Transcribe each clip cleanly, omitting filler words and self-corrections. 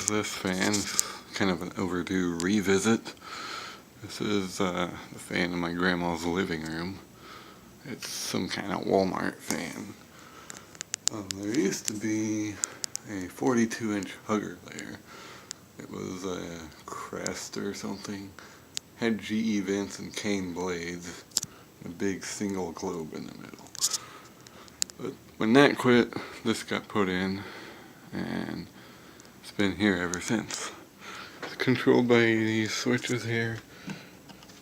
this fan. It's kind of an overdue revisit. This is the fan in my grandma's living room. It's some kind of Walmart fan. There used to be a 42-inch hugger there. It was a Crest or something. Had GE vents and cane blades. A big single globe in the middle. But when that quit, this got put in, and it's been here ever since. It's controlled by these switches here.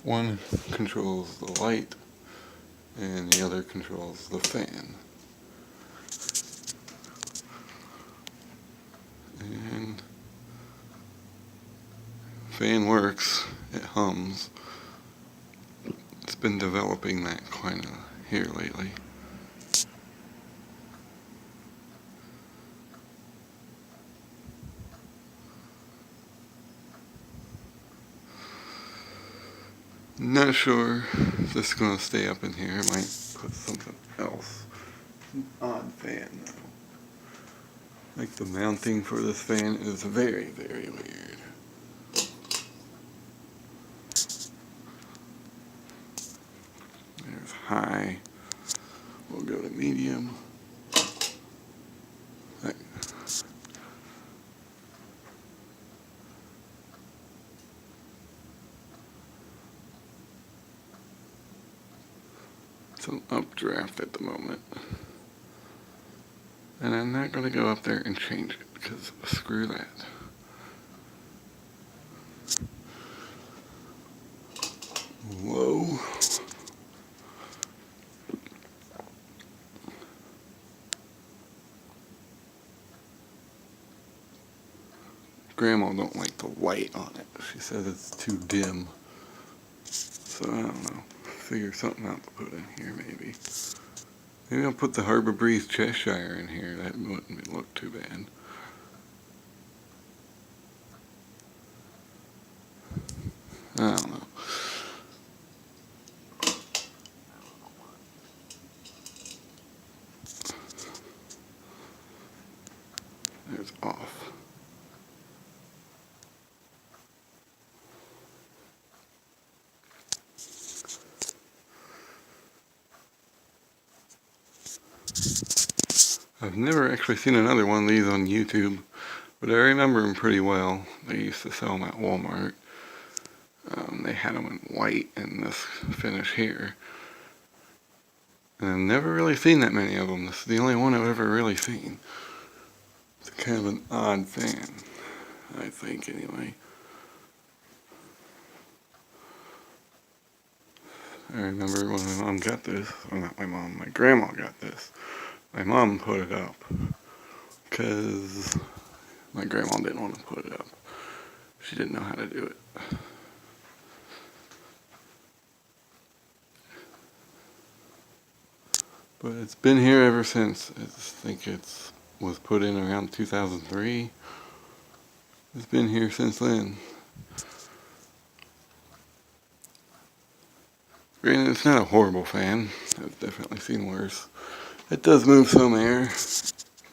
One controls the light, and the other controls the fan. And fan works, it hums. It's been developing that kind of here lately. Not sure if this is going to stay up in here. I might put something else. An odd fan though. Like the mounting for this fan is very, very weird. There's high. We'll go to medium. It's an updraft at the moment. And I'm not going to go up there and change it because screw that. Whoa. Grandma don't like the light on it. She says it's too dim. So I don't know. Figure something out to put in here maybe. Maybe I'll put the Harbor Breeze Cheshire in here. That wouldn't look too bad. I don't know. There's off. I've never actually seen another one of these on YouTube, but I remember them pretty well. They used to sell them at Walmart. They had them in white and this finish here. And I've never really seen that many of them. This is the only one I've ever really seen. It's kind of an odd fan, I think, anyway. I remember when my mom got this, well not my mom, my grandma got this. My mom put it up because my grandma didn't want to put it up. She didn't know how to do it. But it's been here ever since. I think it was put in around 2003. It's been here since then. Granted, it's not a horrible fan. I've definitely seen worse. It does move some air,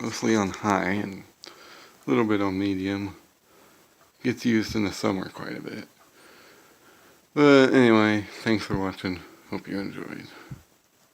mostly on high and a little bit on medium. Gets used in the summer quite a bit. But anyway, thanks for watching. Hope you enjoyed.